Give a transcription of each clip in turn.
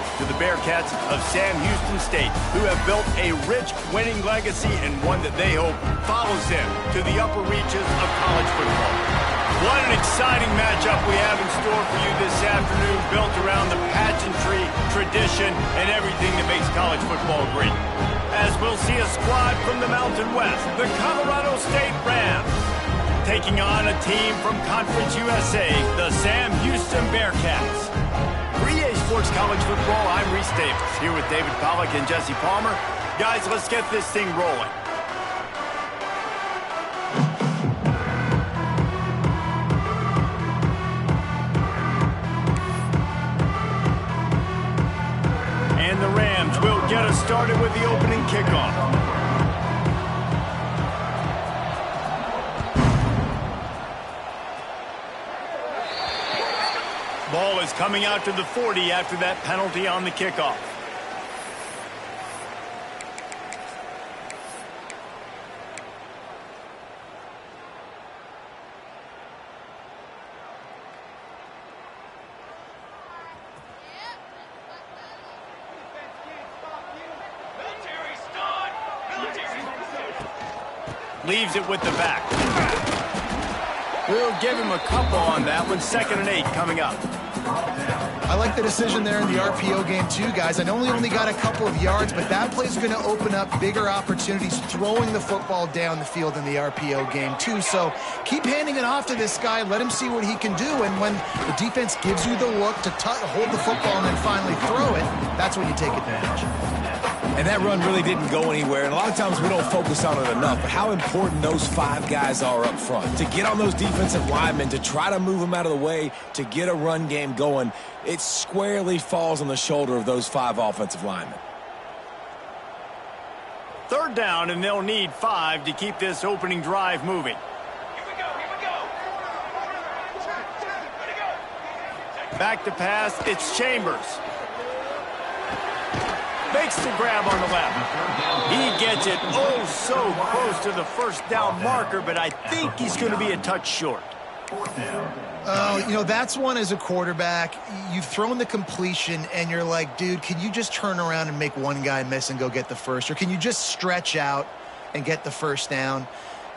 kudos to the Bearcats of Sam Houston State, who have built a rich winning legacy and one that they hope follows them to the upper reaches of college football. What an exciting matchup we have in store for you this afternoon, built around the pageantry, tradition, and everything that makes college football great. As we'll see a squad from the Mountain West, the Colorado State Rams, taking on a team from Conference USA, the Sam Houston Bearcats. For EA Sports College Football, I'm Reese Davis, here with David Pollack and Jesse Palmer. Guys, let's get this thing rolling. And the Rams will get us started with the opening kickoff. Ball is coming out to the 40 after that penalty on the kickoff. Leaves it with the back. We'll give him a couple on that one. 2nd and 8 coming up. I like the decision there in the RPO game too, guys. I know we only got a couple of yards, but that play's going to open up bigger opportunities throwing the football down the field in the RPO game too. So keep handing it off to this guy. Let him see what he can do. And when the defense gives you the look to hold the football and then finally throw it, that's when you take advantage. And that run really didn't go anywhere. And a lot of times we don't focus on it enough. But how important those 5 guys are up front. To get on those defensive linemen, to try to move them out of the way, to get a run game going, it squarely falls on the shoulder of those 5 offensive linemen. 3rd down, and they'll need 5 to keep this opening drive moving. Here we go. Back to pass, it's Chambers. Makes the grab on the left. He gets it oh so close to the 1st down marker, but I think he's going to be a touch short. You know, that's one as a quarterback. You've thrown the completion, and you're like, dude, can you just turn around and make one guy miss and go get the first? Or can you just stretch out and get the 1st down?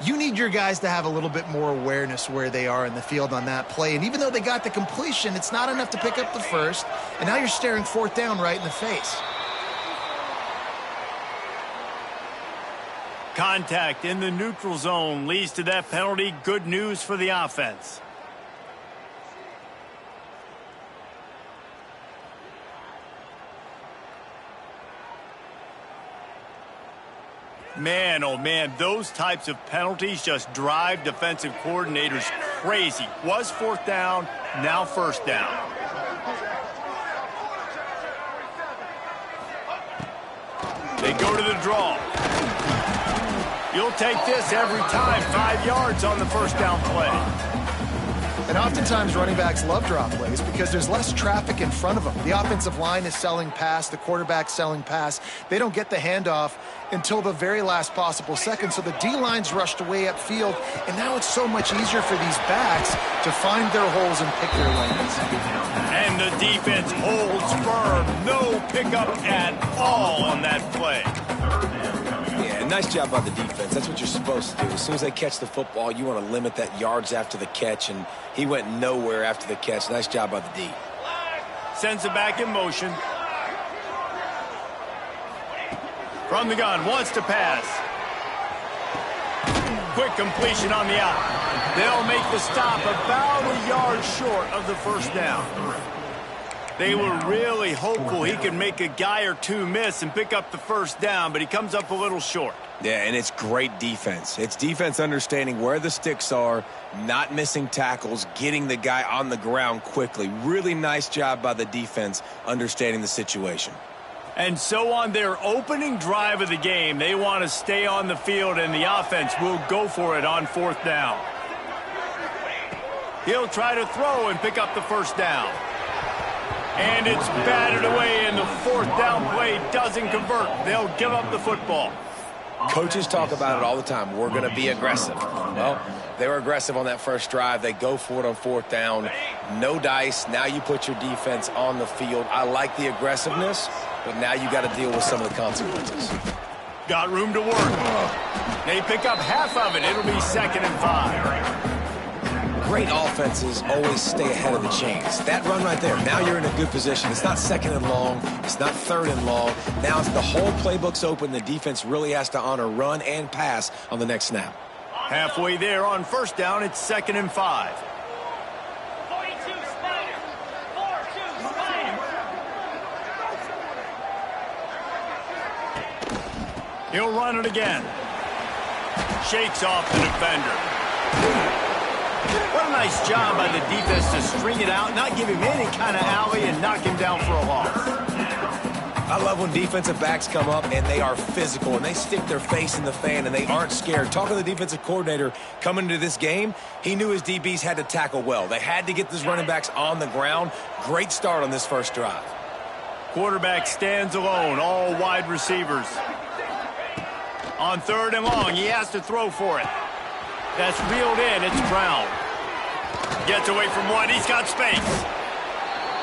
You need your guys to have a little bit more awareness where they are in the field on that play. And even though they got the completion, it's not enough to pick up the 1st. And now you're staring 4th down right in the face. Contact in the neutral zone leads to that penalty. Good news for the offense. Man, oh man, those types of penalties just drive defensive coordinators crazy. Was 4th down, now 1st down. They go to the draw. You'll take this every time. 5 yards on the 1st down play. And oftentimes running backs love drop plays because there's less traffic in front of them. The offensive line is selling pass, the quarterback's selling pass. They don't get the handoff until the very last possible second. So the D-line's rushed away upfield, and now it's so much easier for these backs to find their holes and pick their lanes. And the defense holds firm. No pickup at all on that play. Yeah, nice job by the defense. That's what you're supposed to do. As soon as they catch the football, you want to limit that yards after the catch, and he went nowhere after the catch. Nice job by the D. Sends it back in motion. From the gun, wants to pass. Quick completion on the out. They'll make the stop about a yard short of the 1st down. They were really hopeful he could make a guy or two miss and pick up the 1st down, but he comes up a little short. Yeah, and it's great defense. It's defense understanding where the sticks are, not missing tackles, getting the guy on the ground quickly. Really nice job by the defense understanding the situation. And so on their opening drive of the game, they want to stay on the field, and the offense will go for it on 4th down. He'll try to throw and pick up the 1st down. And it's batted away, and the 4th down play doesn't convert. They'll give up the football. Coaches talk about it all the time. We're going to be aggressive. Well, they were aggressive on that first drive. They go for it on 4th down. No dice. Now you put your defense on the field. I like the aggressiveness, but now you got to deal with some of the consequences. Got room to work. They pick up half of it. It'll be 2nd and 5. Great offenses always stay ahead of the chains. That run right there, now you're in a good position. It's not 2nd and long. It's not 3rd and long. Now the whole playbook's open. The defense really has to honor run and pass on the next snap. Halfway there on 1st down, it's 2nd and 5. 42 Spider. 4-2 Spider. He'll run it again. Shakes off the defender. What a nice job by the defense to string it out, not give him any kind of alley, and knock him down for a loss. I love when defensive backs come up and they are physical and they stick their face in the fan and they aren't scared. Talking to the defensive coordinator coming into this game, he knew his DBs had to tackle well. They had to get these running backs on the ground. Great start on this first drive. Quarterback stands alone, all wide receivers. On 3rd and long, he has to throw for it. That's reeled in. It's Brown. Gets away from one. He's got space.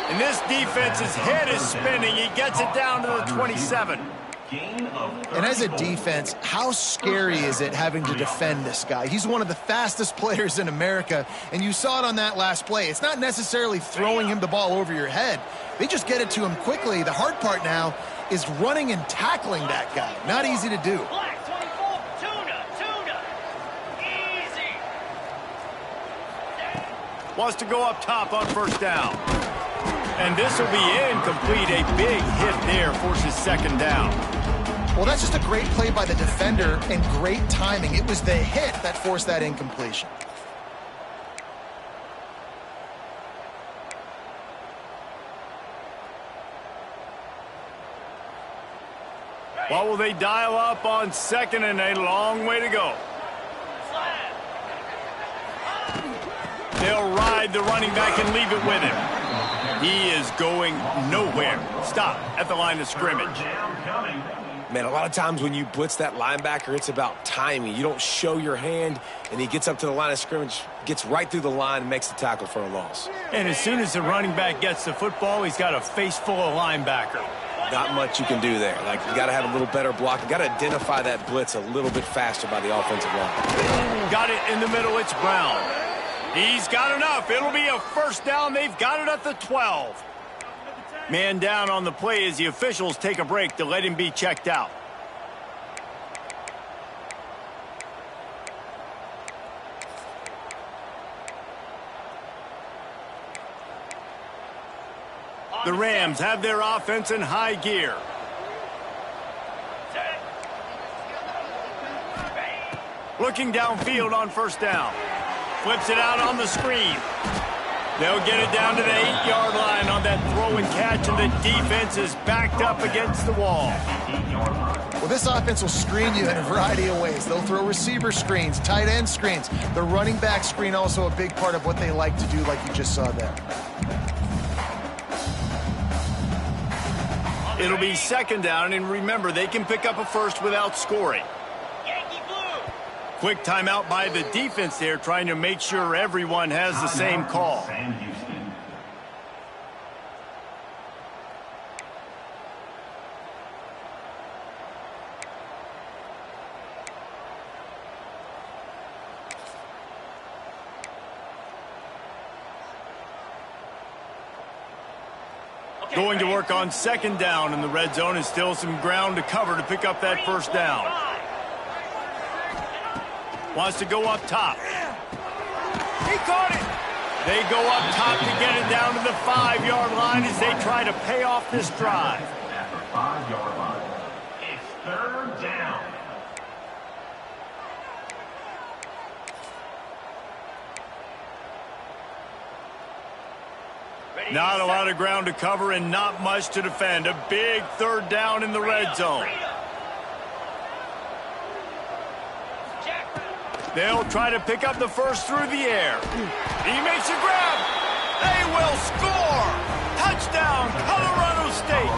And this defense's head is spinning. He gets it down to the 27. And as a defense, how scary is it having to defend this guy? He's one of the fastest players in America, and you saw it on that last play. It's not necessarily throwing him the ball over your head. They just get it to him quickly. The hard part now is running and tackling that guy. Not easy to do. Black 24. Tuna. Easy. Wants to go up top on 1st down. And this will be incomplete. A big hit there forces 2nd down. Well, that's just a great play by the defender and great timing. It was the hit that forced that incompletion. What will they dial up on 2nd and a long way to go? They'll ride the running back and leave it with him. He is going nowhere. Stop at the line of scrimmage. Man, a lot of times when you blitz that linebacker, it's about timing. You don't show your hand, and he gets up to the line of scrimmage, gets right through the line, and makes the tackle for a loss. And as soon as the running back gets the football, he's got a face full of linebacker. Not much you can do there. Like, you got to have a little better block. You got to identify that blitz a little bit faster by the offensive line. Got it in the middle. It's Brown. He's got enough. It'll be a 1st down. They've got it at the 12. Man down on the play as the officials take a break to let him be checked out. The Rams have their offense in high gear. Looking downfield on 1st down. Flips it out on the screen. They'll get it down to the 8-yard line on that throw and catch, and the defense is backed up against the wall. Well, this offense will screen you in a variety of ways. They'll throw receiver screens, tight end screens. The running back screen also a big part of what they like to do, like you just saw there. It'll be 2nd down, and remember, they can pick up a 1st without scoring. Quick timeout by the defense there, trying to make sure everyone has the same call. Going to work on 2nd down, and the red zone is still some ground to cover to pick up that 1st down. Wants to go up top. He caught it. They go up top to get it down to the 5-yard line as they try to pay off this drive. At the 5-yard line, it's 3rd down. Not a lot of ground to cover and not much to defend. A big 3rd down in the red zone. They'll try to pick up the 1st through the air. He makes a grab. They will score. Touchdown, Colorado State.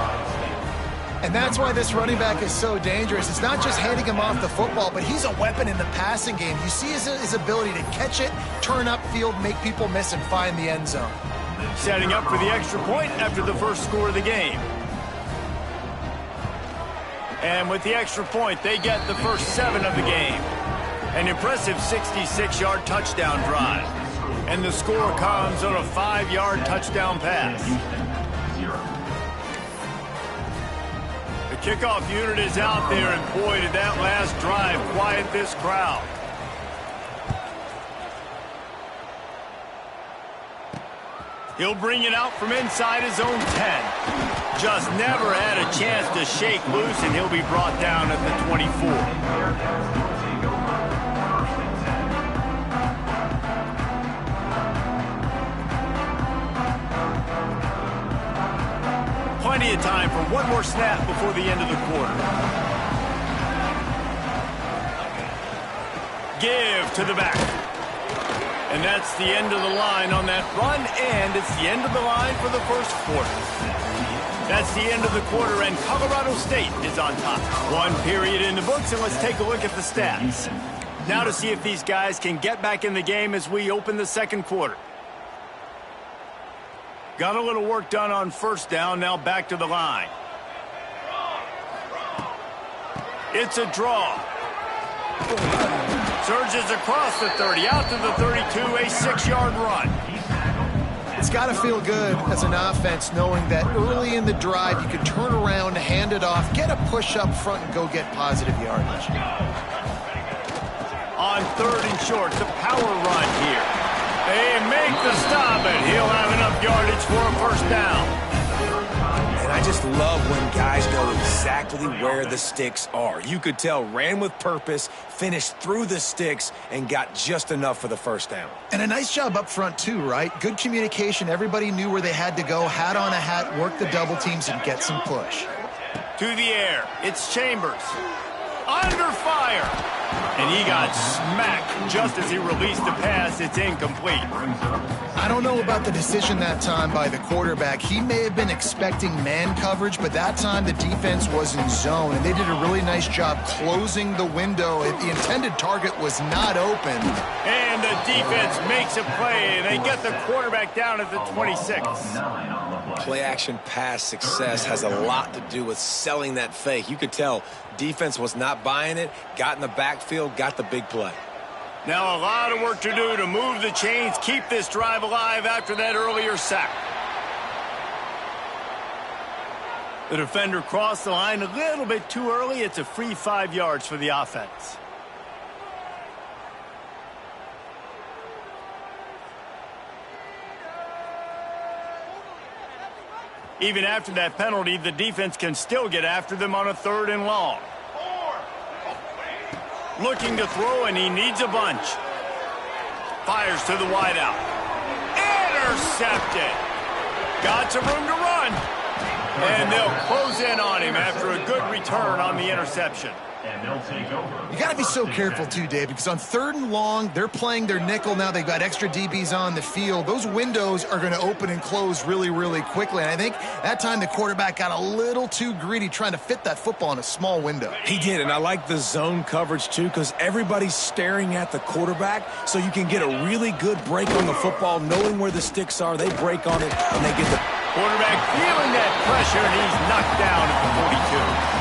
And that's why this running back is so dangerous. It's not just handing him off the football, but he's a weapon in the passing game. You see his ability to catch it, turn upfield, make people miss, and find the end zone. setting up for the extra point after the first score of the game. And with the extra point, they get the first 7 of the game. An impressive 66-yard touchdown drive. And the score comes on a 5-yard touchdown pass. The kickoff unit is out there, and boy, did that last drive quiet this crowd. He'll bring it out from inside his own 10. Just never had a chance to shake loose, and he'll be brought down at the 24. Plenty of time for one more snap before the end of the quarter. Give to the back. And that's the end of the line on that run, and it's the end of the line for the first quarter. That's the end of the quarter, and Colorado State is on top. One period in the books, and let's take a look at the stats. Now to see if these guys can get back in the game as we open the second quarter. Got a little work done on first down, now back to the line. It's a draw. Surges across the 30, out to the 32, a 6-yard run. It's got to feel good as an offense knowing that early in the drive you can turn around, hand it off, get a push up front, and go get positive yardage. On 3rd and short, the power run here. They make the stop, and he'll have enough yardage for a first down. And I just love when guys know exactly where the sticks are. You could tell ran with purpose, finished through the sticks, and got just enough for the first down. And a nice job up front too, right? Good communication. Everybody knew where they had to go, hat on a hat, work the double teams, and get some push. To the air, it's Chambers. Under fire. And he got smacked just as he released the pass. It's incomplete. I don't know about the decision that time by the quarterback. He may have been expecting man coverage, but that time the defense was in zone, and they did a really nice job closing the window. The intended target was not open. And the defense makes a play, and they get the quarterback down at the 26. Play-action pass success has a lot to do with selling that fake. You could tell defense was not buying it, got in the backfield, got the big play. Now a lot of work to do to move the chains, keep this drive alive after that earlier sack. The defender crossed the line a little bit too early. It's a free 5 yards for the offense. Even after that penalty, the defense can still get after them on a 3rd and long. Looking to throw, and he needs a bunch. Fires to the wideout. Intercepted. Got some room to run. And they'll close in on him after a good return on the interception. You got to be so careful too, Dave, because on 3rd and long, they're playing their nickel now. They've got extra DBs on the field. Those windows are going to open and close really, really quickly. And I think that time the quarterback got a little too greedy trying to fit that football in a small window. He did, and I like the zone coverage too because everybody's staring at the quarterback, so you can get a really good break on the football, knowing where the sticks are. They break on it, and they get the quarterback feeling that pressure, and he's knocked down at the 42.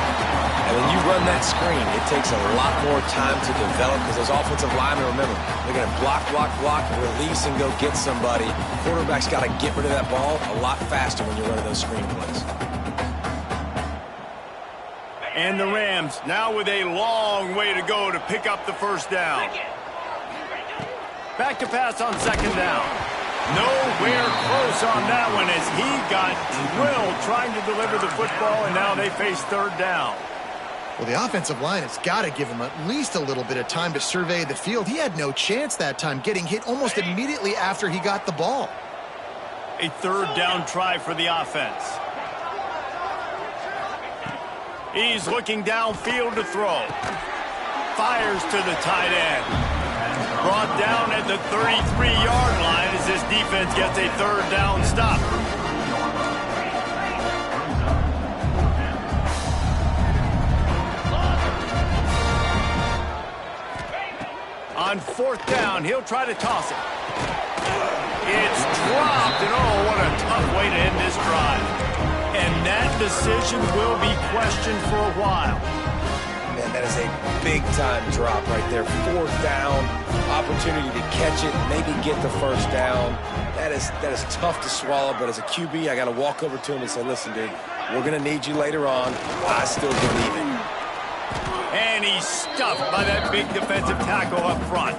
And when you run that screen, it takes a lot more time to develop because those offensive linemen, remember, they're going to block, release, and go get somebody. Quarterback's got to get rid of that ball a lot faster when you're running those screen plays. And the Rams now with a long way to go to pick up the first down. Back to pass on 2nd down. Nowhere close on that one as he got drilled trying to deliver the football, and now they face 3rd down. Well, the offensive line has got to give him at least a little bit of time to survey the field. He had no chance that time, getting hit almost immediately after he got the ball. A 3rd down try for the offense. He's looking downfield to throw. Fires to the tight end. Brought down at the 33-yard line as this defense gets a 3rd down stop. On 4th down, he'll try to toss it. It's dropped, and oh, what a tough way to end this drive. And that decision will be questioned for a while. Man, that is a big-time drop right there. 4th down, opportunity to catch it, maybe get the 1st down. That is tough to swallow, but as a QB, I got to walk over to him and say, listen, dude, we're going to need you later on. I still believe it. And he's stuffed by that big defensive tackle up front.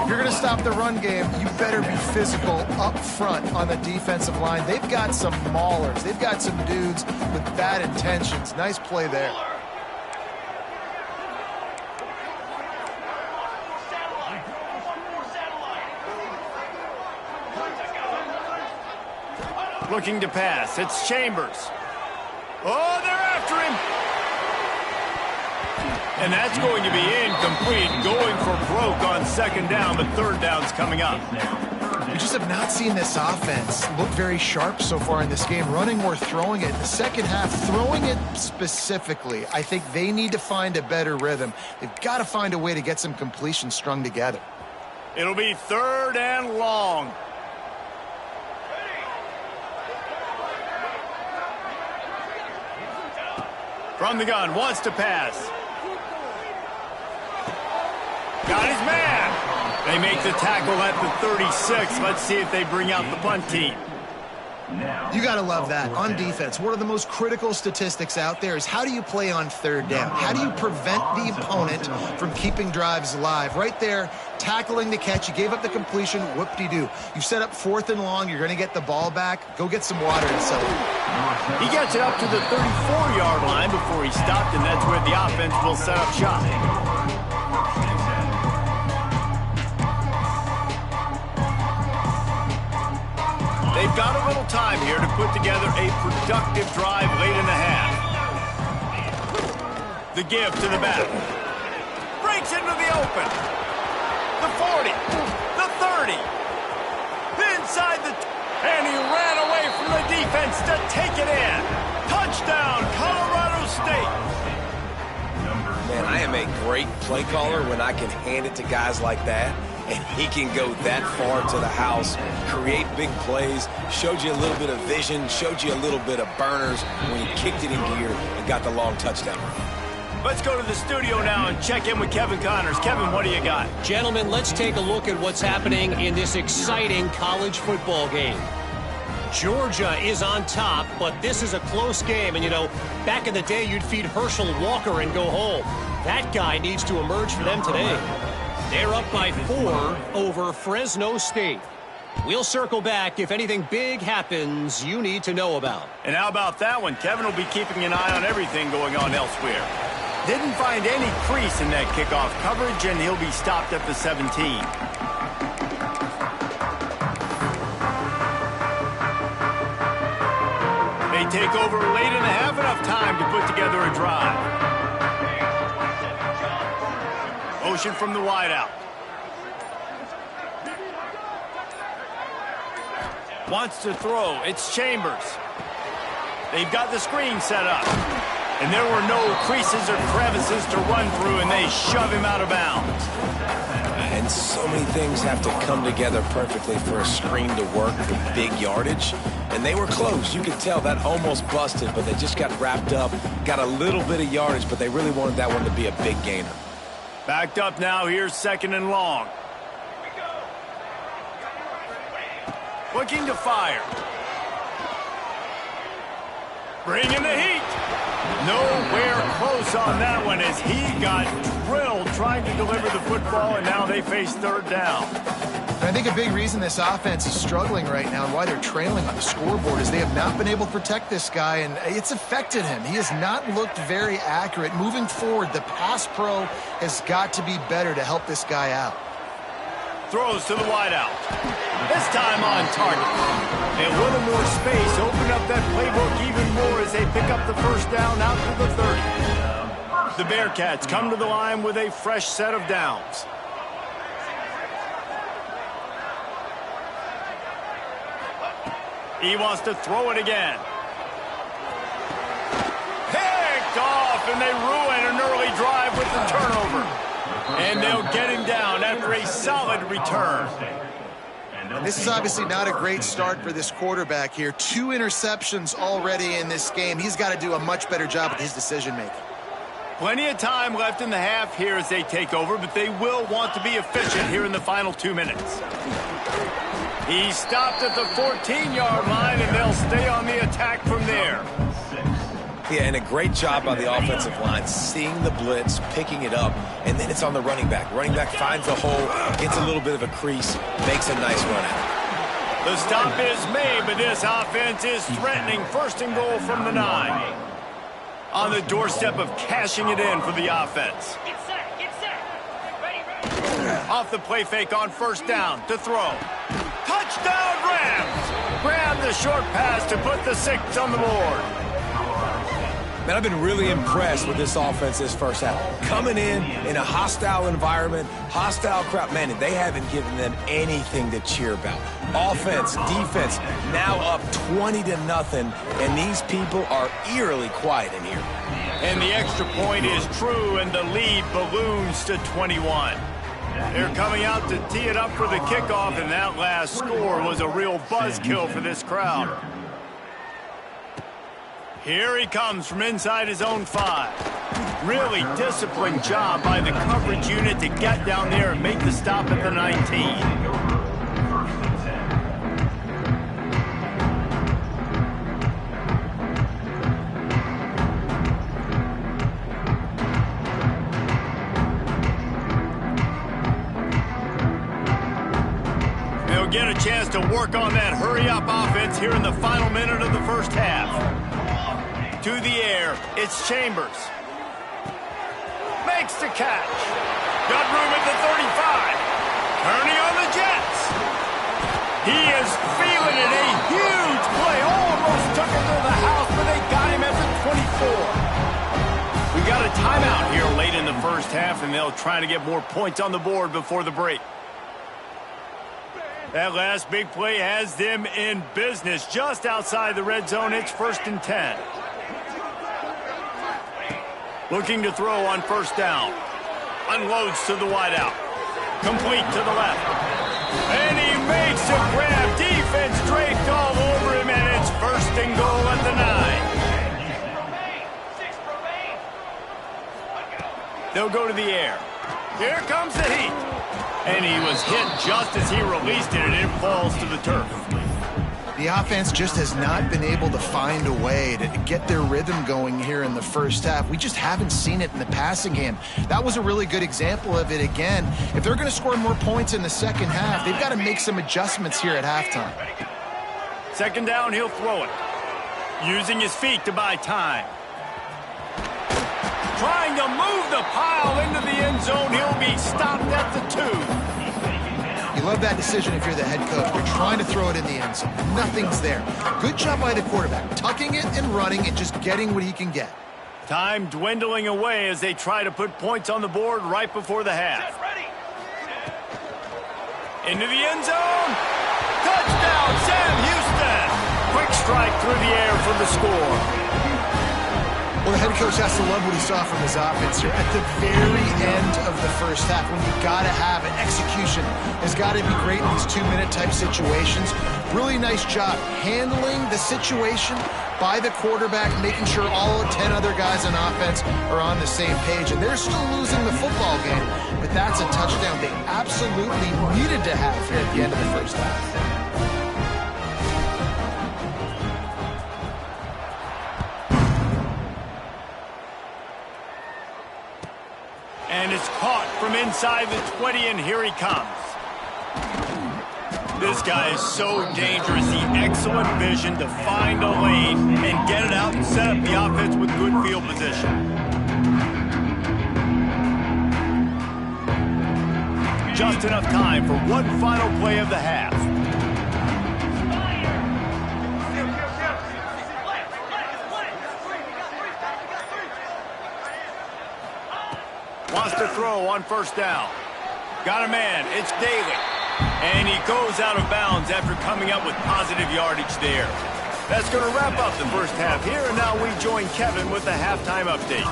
If you're going to stop the run game, you better be physical up front on the defensive line. They've got some maulers. They've got some dudes with bad intentions. Nice play there. Looking to pass. It's Chambers. Oh, they're after him. And that's going to be incomplete. Going for broke on 2nd down, but 3rd down's coming up. We just have not seen this offense look very sharp so far in this game, running or throwing it. In the second half, throwing it specifically, I think they need to find a better rhythm. They've got to find a way to get some completions strung together. It'll be 3rd and long. From the gun, wants to pass. Got his man. They make the tackle at the 36. Let's see if they bring out the punt team. You got to love that. On defense, one of the most critical statistics out there is how do you play on 3rd down? How do you prevent the opponent from keeping drives alive? Right there, tackling the catch. You gave up the completion. Whoop-de-doo. You set up 4th and long. You're going to get the ball back. Go get some water and celebrate. He gets it up to the 34-yard line before he stopped, and that's where the offense will set up shop. They've got a little time here to put together a productive drive late in the half. The give to the back. Breaks into the open. The 40. The 30. Inside the... And he ran away from the defense to take it in. Touchdown, Colorado State. Man, I am a great play caller when I can hand it to guys like that, and he can go that far to the house, create big plays, showed you a little bit of vision, showed you a little bit of burners when he kicked it in gear and got the long touchdown. Let's go to the studio now and check in with Kevin Connors. Kevin, what do you got? Gentlemen, let's take a look at what's happening in this exciting college football game. Georgia is on top, but this is a close game. And, you know, back in the day, you'd feed Herschel Walker and go home. That guy needs to emerge for them today. They're up by 4 over Fresno State. We'll circle back if anything big happens you need to know about. And how about that one? Kevin will be keeping an eye on everything going on elsewhere. Didn't find any crease in that kickoff coverage, and he'll be stopped at the 17. They take over late in the half, enough time to put together a drive. Motion from the wideout. Wants to throw. It's Chambers. They've got the screen set up. And there were no creases or crevices to run through, and they shove him out of bounds. And so many things have to come together perfectly for a screen to work for big yardage. And they were close. You could tell that almost busted, but they just got wrapped up, got a little bit of yardage, but they really wanted that one to be a big gainer. Backed up now. Here's 2nd and long. Looking to fire. Bringing the heat. Nowhere close on that one as he got drilled trying to deliver the football, and now they face 3rd down. And I think a big reason this offense is struggling right now and why they're trailing on the scoreboard is they have not been able to protect this guy, and it's affected him. He has not looked very accurate. Moving forward, the pass pro has got to be better to help this guy out. Throws to the wideout. This time on target. A little more space. Open up that playbook even more as they pick up the 1st down out to the 30. The Bearcats come to the line with a fresh set of downs. He wants to throw it again. Picked off, and they ruin an early drive with the turnover. And they'll get him down after a solid return. This is obviously not a great start for this quarterback here. 2 interceptions already in this game. He's got to do a much better job with his decision-making. Plenty of time left in the half here as they take over, but they will want to be efficient here in the final 2 minutes. He stopped at the 14-yard line, and they'll stay on the attack from there. Yeah, and a great job by the offensive line, seeing the blitz, picking it up, and then it's on the running back. Running back finds the hole, gets a little bit of a crease, makes a nice run out. The stop is made, but this offense is threatening 1st and goal from the 9. On the doorstep of cashing it in for the offense. Get set, get set. Ready. Off the play fake on 1st down to throw. Touchdown Rams! Grab the short pass to put the 6 on the board. Man, I've been really impressed with this offense this first half. Coming in a hostile environment, hostile crowd. Man, they haven't given them anything to cheer about. Offense, defense, now up 20-0, and these people are eerily quiet in here. And the extra point is true, and the lead balloons to 21. They're coming out to tee it up for the kickoff, and that last score was a real buzzkill for this crowd. Here he comes from inside his own 5. Really disciplined job by the coverage unit to get down there and make the stop at the 19. They'll get a chance to work on that hurry-up offense here in the final minute of the first half. To the air, it's Chambers. Makes the catch. Got room at the 35. Turning on the Jets. He is feeling it. A huge play. Almost took it to the house, but they got him at the 24. We got a timeout here late in the first half, and they'll try to get more points on the board before the break. That last big play has them in business. Just outside the red zone, it's 1st and 10. Looking to throw on 1st down. Unloads to the wideout. Complete to the left. And he makes a grab. Defense draped all over him, and it's 1st and goal at the 9. They'll go to the air. Here comes the heat. And he was hit just as he released it, and it falls to the turf. The offense just has not been able to find a way to get their rhythm going here in the first half. We just haven't seen it in the passing game. That was a really good example of it again. If they're going to score more points in the second half, they've got to make some adjustments here at halftime. 2nd down, he'll throw it. Using his feet to buy time. Trying to move the pile into the end zone. He'll be stopped at the 2. You love that decision if you're the head coach. You're trying to throw it in the end zone. Nothing's there. Good job by the quarterback, tucking it and running and just getting what he can get. Time dwindling away as they try to put points on the board right before the half. Into the end zone. Touchdown, Sam Houston. Quick strike through the air for the score. Well, the head coach has to love what he saw from his offense here at the very end of the first half, when you got to have it. Execution has got to be great in these 2-minute type situations. Really nice job handling the situation by the quarterback, making sure all 10 other guys on offense are on the same page. And they're still losing the football game, but that's a touchdown they absolutely needed to have here at the end of the first half. And it's caught from inside the 20, and here he comes. This guy is so dangerous. The excellent vision to find a lane and get it out and set up the offense with good field position. Just enough time for one final play of the half. Wants to throw on 1st down. Got a man. It's Daly. And he goes out of bounds after coming up with positive yardage there. That's going to wrap up the first half here, and now we join Kevin with the halftime update.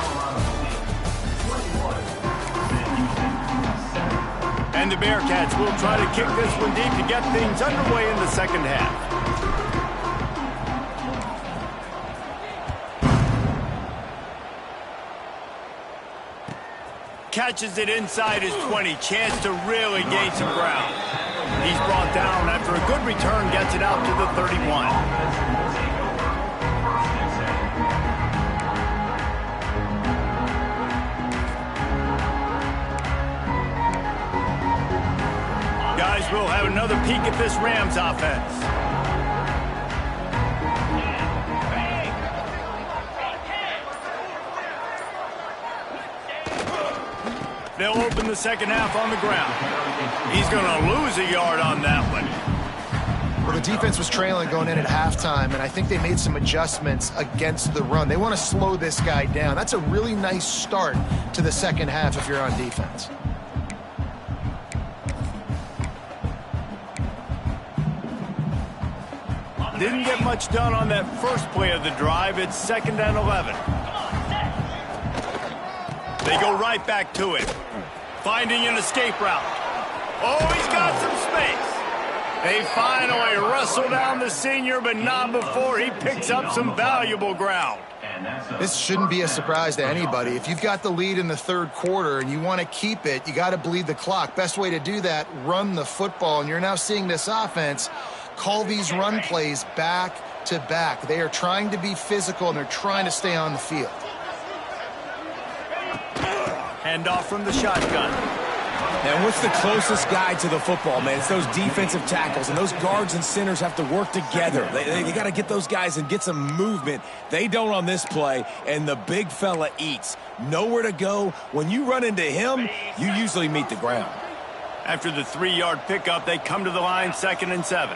And the Bearcats will try to kick this one deep to get things underway in the second half. Catches it inside his 20. Chance to really gain some ground. He's brought down after a good return, gets it out to the 31. Guys, we'll have another peek at this Rams offense. They'll open the second half on the ground. He's going to lose a yard on that one. Well, the defense was trailing going in at halftime, and I think they made some adjustments against the run. They want to slow this guy down. That's a really nice start to the second half if you're on defense. Didn't get much done on that first play of the drive. It's 2nd and 11. They go right back to it. Finding an escape route. Oh, he's got some space. They finally wrestle down the senior, but not before he picks up some valuable ground. This shouldn't be a surprise to anybody. If you've got the lead in the third quarter and you want to keep it, you got to bleed the clock. Best way to do that, run the football. And you're now seeing this offense call these run plays back to back. They are trying to be physical, and they're trying to stay on the field. Handoff from the shotgun. And what's the closest guy to the football, man? It's those defensive tackles, and those guards and centers have to work together. They got to get those guys and get some movement. They don't on this play, and the big fella eats. Nowhere to go. When you run into him, you usually meet the ground. After the 3-yard pickup, they come to the line, 2nd and 7.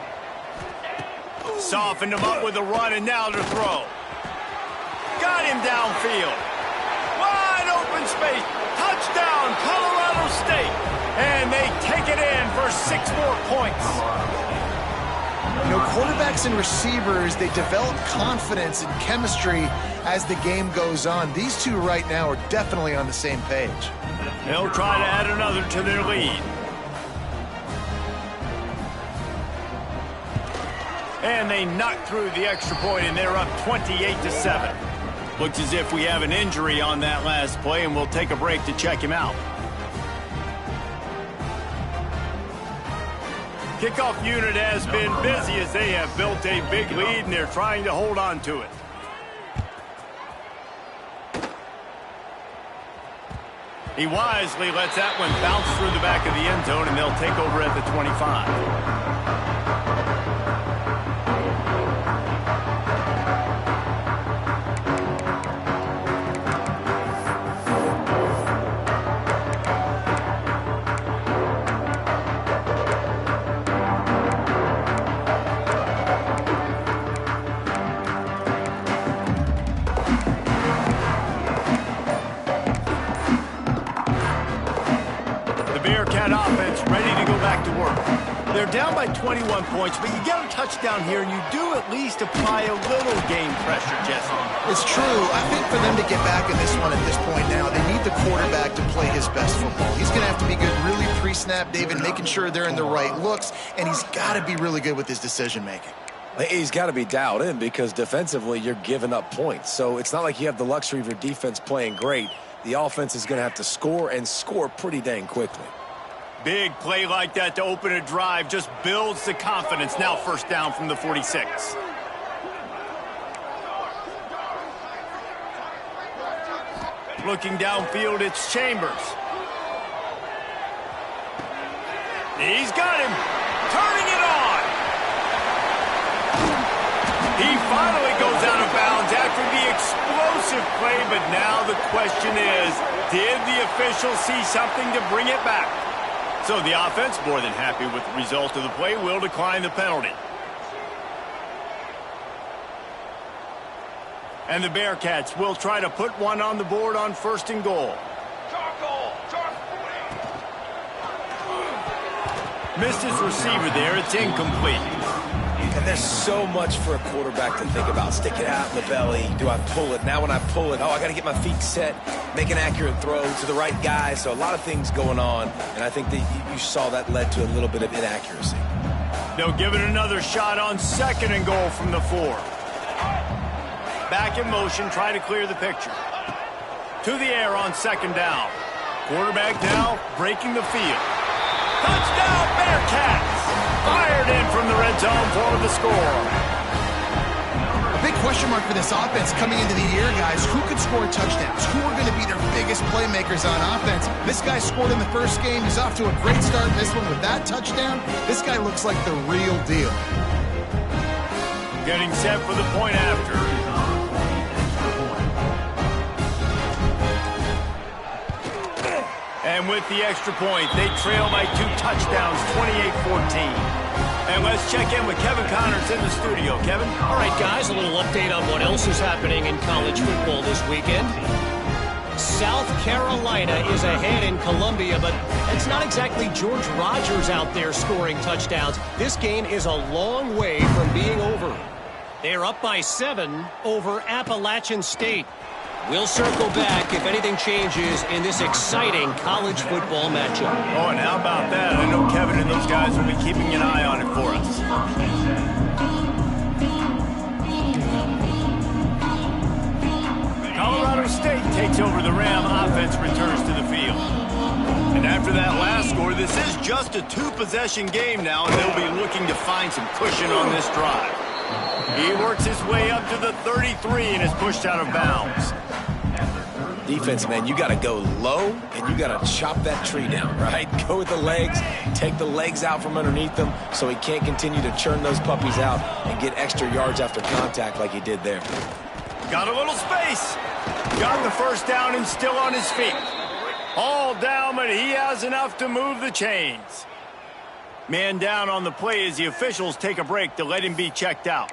Softened him up with a run, and now to throw. Got him downfield. Wide open space. Touchdown, Colorado State. And they take it in for 6 more points. You know, quarterbacks and receivers, they develop confidence and chemistry as the game goes on. These two right now are definitely on the same page. They'll try to add another to their lead. And they knock through the extra point, and they're up 28-7. Looks as if we have an injury on that last play, and we'll take a break to check him out. Kickoff unit has been busy as they have built a big lead, and they're trying to hold on to it. He wisely lets that one bounce through the back of the end zone, and they'll take over at the 25. Offense ready to go back to work. They're down by 21 points, but you get a touchdown here, and you do at least apply a little game pressure, Jesse. It's true. I think for them to get back in this one at this point now, they need the quarterback to play his best football. He's going to have to be good really pre-snap, David, making sure they're in the right looks, and he's got to be really good with his decision-making. He's got to be dialed in because defensively you're giving up points. So it's not like you have the luxury of your defense playing great. The offense is going to have to score and score pretty dang quickly. Big play like that to open a drive just builds the confidence. Now 1st down from the 46. Looking downfield, it's Chambers. He's got him. Turning it on. He finally goes out of bounds after the explosive play, but now the question is, did the official see something to bring it back? So the offense, more than happy with the result of the play, will decline the penalty. And the Bearcats will try to put one on the board on 1st and goal. Missed his receiver there. It's incomplete. And there's so much for a quarterback to think about. Stick it out in the belly. Do I pull it? Now when I pull it, I got to get my feet set, make an accurate throw to the right guy. So a lot of things going on, and I think that you saw that led to a little bit of inaccuracy. They'll give it another shot on 2nd and goal from the 4. Back in motion, try to clear the picture. To the air on 2nd down. Quarterback now breaking the field. Touchdown, Bearcats! Fired in from the red zone for the score. A big question mark for this offense coming into the year, guys. Who could score touchdowns? Who are going to be their biggest playmakers on offense? This guy scored in the first game. He's off to a great start in this one with that touchdown. This guy looks like the real deal. Getting set for the point after. And with the extra point, they trail by 2 touchdowns, 28-14. And let's check in with Kevin Connors in the studio. Kevin? All right, guys, a little update on what else is happening in college football this weekend. South Carolina is ahead in Columbia, but it's not exactly George Rogers out there scoring touchdowns. This game is a long way from being over. They're up by 7 over Appalachian State. We'll circle back if anything changes in this exciting college football matchup. Oh, and how about that? I know Kevin and those guys will be keeping an eye on it for us. Colorado State takes over the Ram. Offense returns to the field. And after that last score, this is just a 2-possession game now, and they'll be looking to find some cushion on this drive. He works his way up to the 33 and is pushed out of bounds. Defense, man, you got to go low, and you got to chop that tree down, right? Go with the legs, take the legs out from underneath them so he can't continue to churn those puppies out and get extra yards after contact like he did there. Got a little space. Got the first down and still on his feet. All down, but he has enough to move the chains. Man down on the play as the officials take a break to let him be checked out.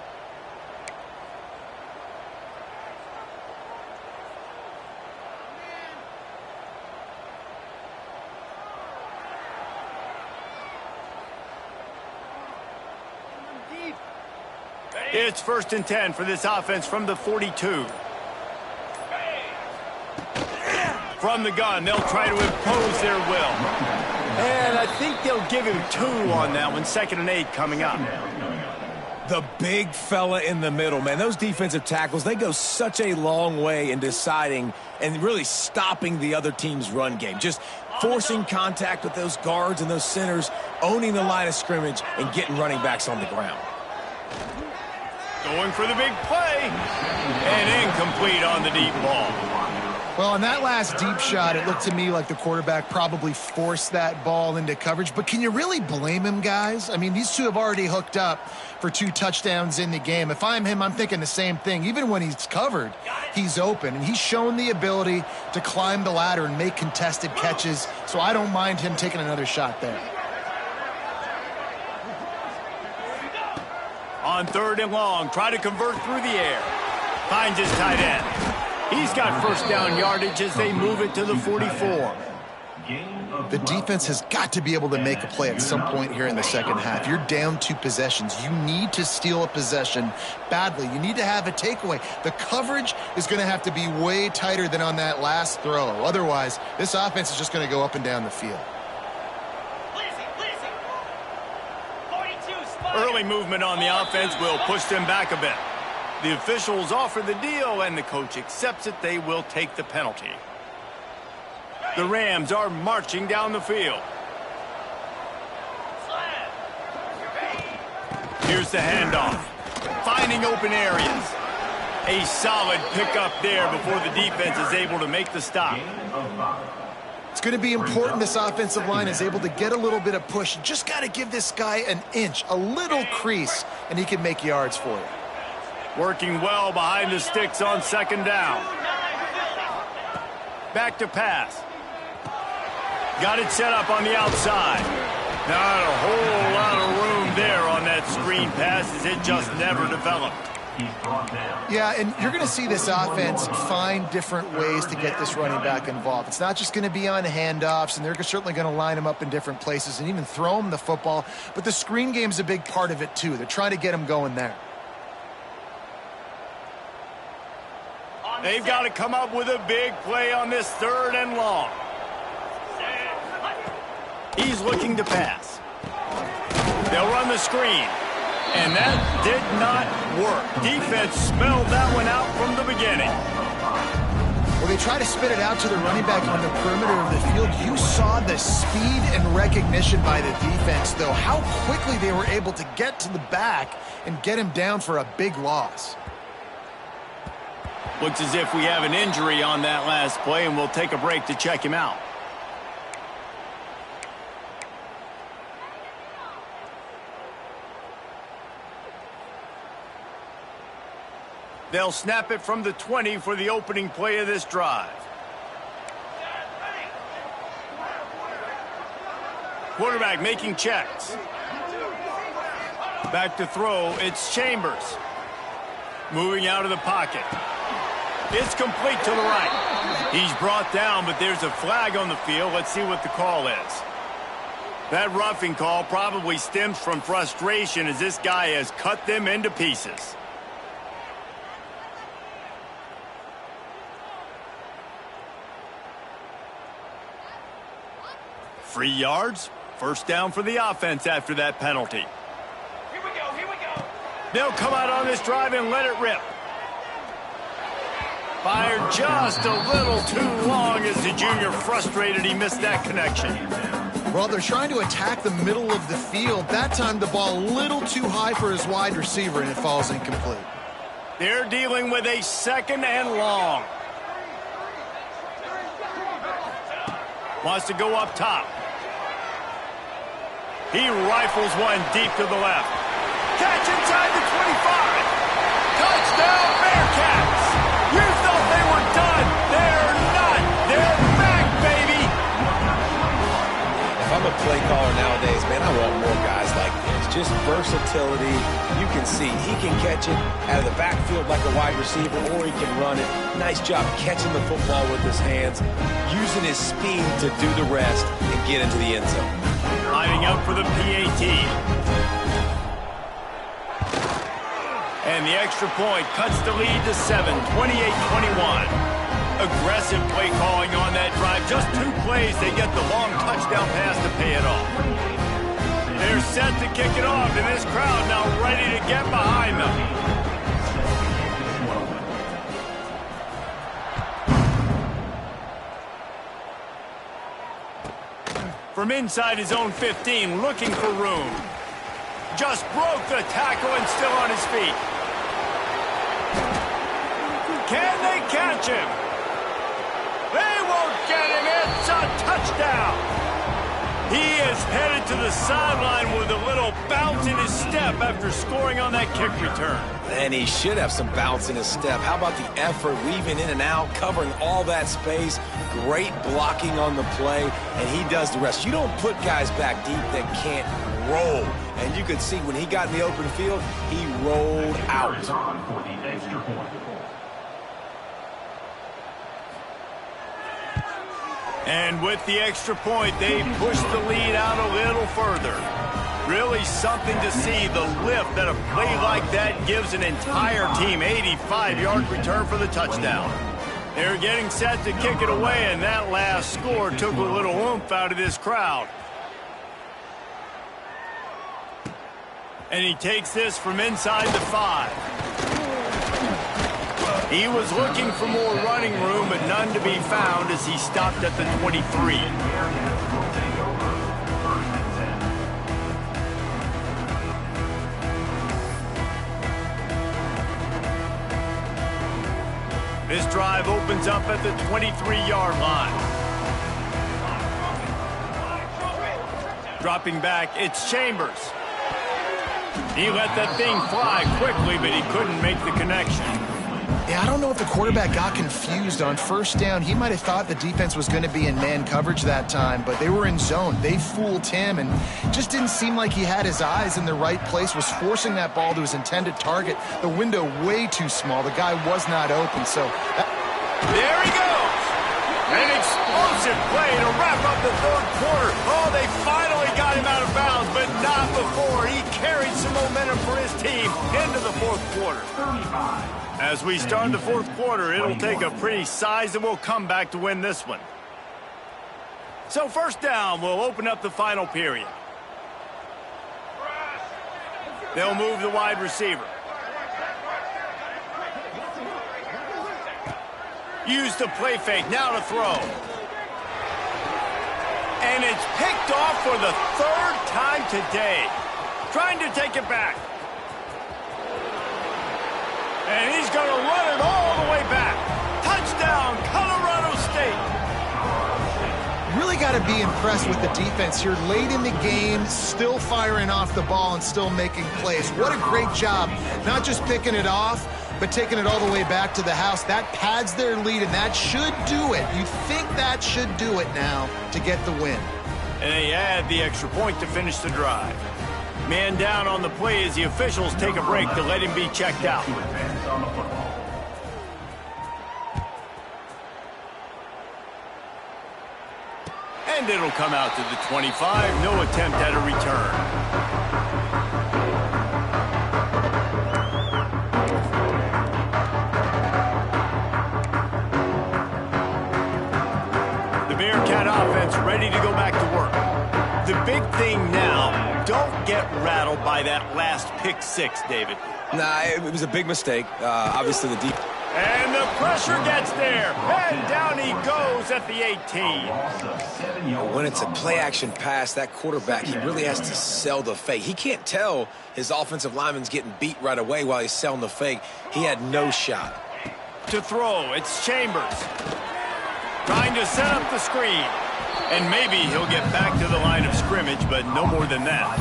It's 1st and 10 for this offense from the 42. From the gun, they'll try to impose their will. And I think they'll give him 2 on that one. 2nd and 8 coming up. The big fella in the middle, man. Those defensive tackles, they go such a long way in deciding and really stopping the other team's run game. Just forcing contact with those guards and those centers, owning the line of scrimmage, and getting running backs on the ground. Going for the big play. And incomplete on the deep ball. Well, on that last deep shot, it looked to me like the quarterback probably forced that ball into coverage. But can you really blame him, guys? I mean, these two have already hooked up for 2 touchdowns in the game. If I'm him, I'm thinking the same thing. Even when he's covered, he's open. And he's shown the ability to climb the ladder and make contested catches. So I don't mind him taking another shot there. On 3rd and long, try to convert through the air. Finds his tight end. He's got first down yardage as they move it to the 44. The defense has got to be able to make a play at some point here in the second half. You're down 2 possessions. You need to steal a possession badly. You need to have a takeaway. The coverage is going to have to be way tighter than on that last throw. Otherwise, this offense is just going to go up and down the field. Early movement on the offense will push them back a bit. The officials offer the deal, and the coach accepts it. They will take the penalty. The Rams are marching down the field. Here's the handoff. Finding open areas. A solid pickup there before the defense is able to make the stop. It's going to be important this offensive line is able to get a little bit of push. You just got to give this guy an inch, a little crease, and he can make yards for you. Working well behind the sticks on 2nd down. Back to pass. Got it set up on the outside. Not a whole lot of room there on that screen pass as it just never developed. Yeah, and you're going to see this offense find different ways to get this running back involved. It's not just going to be on handoffs, and they're certainly going to line him up in different places and even throw him the football. But the screen game's a big part of it, too. They're trying to get him going there. They've got to come up with a big play on this 3rd and long. He's looking to pass. They'll run the screen. And that did not work. Defense smelled that one out from the beginning. Well, they try to spit it out to the running back on the perimeter of the field. You saw the speed and recognition by the defense, though. How quickly they were able to get to the back and get him down for a big loss. Looks as if we have an injury on that last play, and we'll take a break to check him out. They'll snap it from the 20 for the opening play of this drive. Quarterback making checks. Back to throw, it's Chambers. Moving out of the pocket. It's complete to the right. He's brought down, but there's a flag on the field. Let's see what the call is. That roughing call probably stems from frustration as this guy has cut them into pieces. Free yards, first down for the offense after that penalty. Here we go, here we go. They'll come out on this drive and let it rip. Fired just a little too long as the junior frustrated he missed that connection. Well, they're trying to attack the middle of the field. That time the ball a little too high for his wide receiver, and it falls incomplete. They're dealing with a 2nd and long. Wants to go up top. He rifles one deep to the left. Catch inside the 25. Touchdown, Bearcats. You thought they were done. They're not. They're back, baby. If I'm a play caller nowadays, man, I want more guys like this. Just versatility. You can see he can catch it out of the backfield like a wide receiver, or he can run it. Nice job catching the football with his hands, using his speed to do the rest and get into the end zone. Lining up for the PAT. And the extra point cuts the lead to 7, 28-21. Aggressive play calling on that drive. Just 2 plays, they get the long touchdown pass to pay it off. They're set to kick it off, and this crowd now ready to get behind them. From inside his own 15, looking for room. Just broke the tackle and still on his feet. Can they catch him? They won't get him. It's a touchdown. He is headed to the sideline with a little bounce in his step after scoring on that kick return. And he should have some bounce in his step. How about the effort, weaving in and out, covering all that space. Great blocking on the play, and he does the rest. You don't put guys back deep that can't roll. And you could see when he got in the open field, he rolled out. And with the extra point, they push the lead out a little further. Really something to see, the lift that a play like that gives an entire team. 85-yard return for the touchdown. They're getting set to kick it away, and that last score took a little oomph out of this crowd. And he takes this from inside the 5. He was looking for more running room, but none to be found as he stopped at the 23. This drive opens up at the 23-yard line. Dropping back, it's Chambers. He let that thing fly quickly, but he couldn't make the connection. Yeah, I don't know if the quarterback got confused on first down. He might have thought the defense was going to be in man coverage that time, but they were in zone. They fooled him, and just didn't seem like he had his eyes in the right place, was forcing that ball to his intended target. The window way too small. The guy was not open, so... There he goes! An explosive play to wrap up the third quarter. Oh, they finally got him out of bounds, but not before. He carried some momentum for his team into the fourth quarter. As we start the fourth quarter, it'll take a pretty sizable comeback to win this one. So first down, we'll open up the final period. They'll move the wide receiver. Use the play fake, now to throw. And it's picked off for the third time today. Trying to take it back. And he's going to run it all the way back. Touchdown, Colorado State. Really got to be impressed with the defense here. Late in the game, still firing off the ball and still making plays. What a great job. Not just picking it off, but taking it all the way back to the house. That pads their lead, and that should do it. You think that should do it now to get the win. And they add the extra point to finish the drive. Man down on the play as the officials take a break to let him be checked out. And it'll come out to the 25. No attempt at a return. Offense ready to go back to work. The big thing now, don't get rattled by that last pick six, David. Nah, it was a big mistake. Obviously, the deep. And the pressure gets there. And down he goes at the 18. When it's a play-action pass, that quarterback, he really has to sell the fake. He can't tell his offensive lineman's getting beat right away while he's selling the fake. He had no shot. To throw, it's Chambers. Trying to set up the screen. And maybe he'll get back to the line of scrimmage, but no more than that.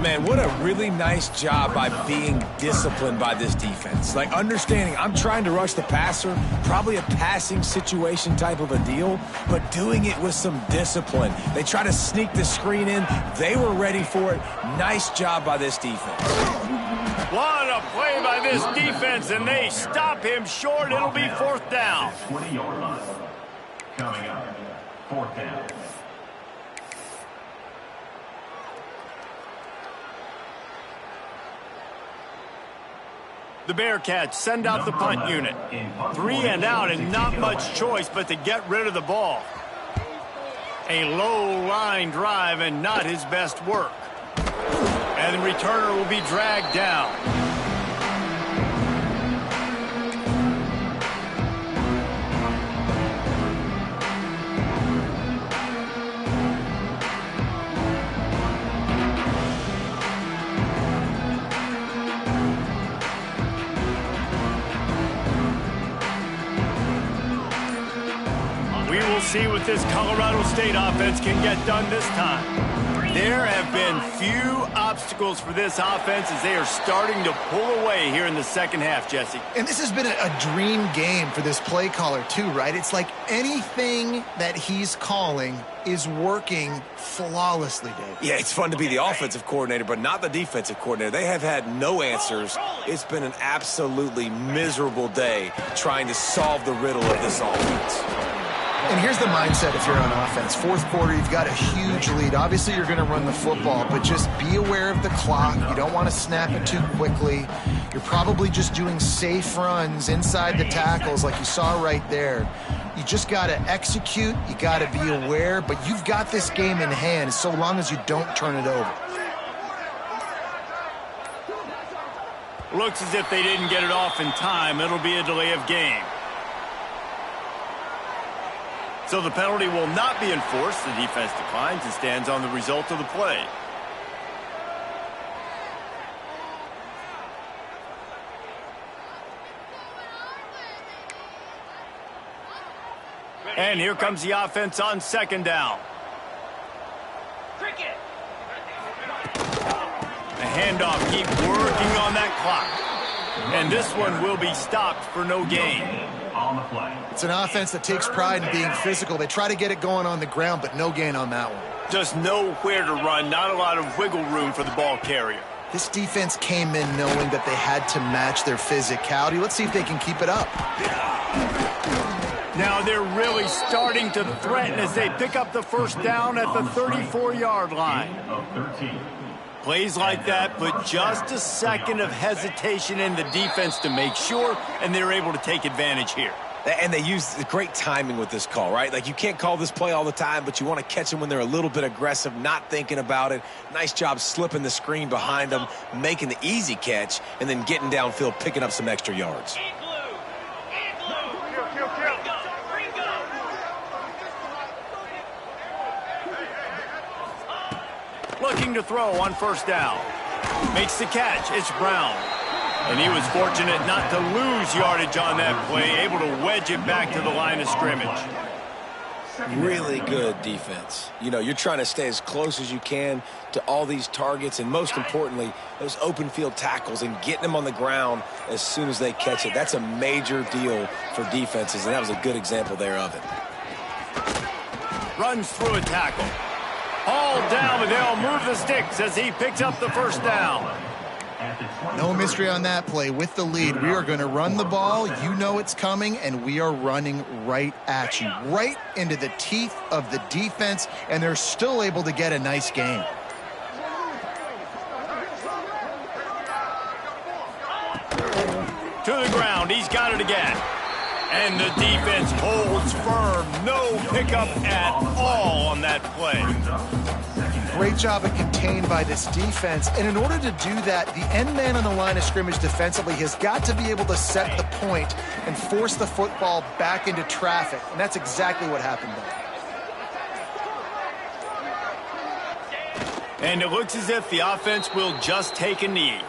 Man, what a really nice job by being disciplined by this defense. Like, understanding I'm trying to rush the passer, probably a passing situation type of a deal, but doing it with some discipline. They try to sneak the screen in. They were ready for it. Nice job by this defense. What a play by this defense, and they stop him short. It'll be fourth down. 20-yard line. Coming up, fourth down. The Bearcats send out the punt unit. 3 and out, and not much choice but to get rid of the ball. A low line drive and not his best work. And the returner will be dragged down. We will see what this Colorado State offense can get done this time. There have been few obstacles for this offense as they are starting to pull away here in the second half, Jesse. And this has been a dream game for this play caller too, right? It's like anything that he's calling is working flawlessly, Dave. Yeah, it's fun to be the offensive coordinator, but not the defensive coordinator. They have had no answers. It's been an absolutely miserable day trying to solve the riddle of this offense. And here's the mindset if you're on offense. Fourth quarter, you've got a huge lead. Obviously, you're going to run the football, but just be aware of the clock. You don't want to snap it too quickly. You're probably just doing safe runs inside the tackles like you saw right there. You just got to execute. You got to be aware, but you've got this game in hand so long as you don't turn it over. Looks as if they didn't get it off in time. It'll be a delay of game. So the penalty will not be enforced. The defense declines and stands on the result of the play. And here comes the offense on second down. The handoff, keep working on that clock. And this one will be stopped for no gain. On the play. It's an offense that takes pride in being physical. They try to get it going on the ground, but no gain on that one. Just nowhere to run, not a lot of wiggle room for the ball carrier. This defense came in knowing that they had to match their physicality. Let's see if they can keep it up. Now they're really starting to threaten as they pick up the first down at the 34-yard line. Plays like that put just a second of hesitation in the defense to make sure, and they're able to take advantage here. And they use great timing with this call, right? Like, you can't call this play all the time, but you want to catch them when they're a little bit aggressive, not thinking about it. Nice job slipping the screen behind them, making the easy catch, and then getting downfield, picking up some extra yards. Looking to throw on first down. Makes the catch. It's Brown. And he was fortunate not to lose yardage on that play, able to wedge it back to the line of scrimmage. Really good defense. You know, you're trying to stay as close as you can to all these targets, and most importantly, those open field tackles and getting them on the ground as soon as they catch it. That's a major deal for defenses, and that was a good example there of it. Runs through a tackle. All down, but they'll move the sticks as he picks up the first down. No mystery on that play. With the lead, we are going to run the ball. You know it's coming, and we are running right at you, right into the teeth of the defense, and they're still able to get a nice gain. To the ground, he's got it again. And the defense holds firm. No pickup at all on that play. Great job of contained by this defense. And in order to do that, the end man on the line of scrimmage defensively has got to be able to set the point and force the football back into traffic. And that's exactly what happened there. And it looks as if the offense will just take a knee.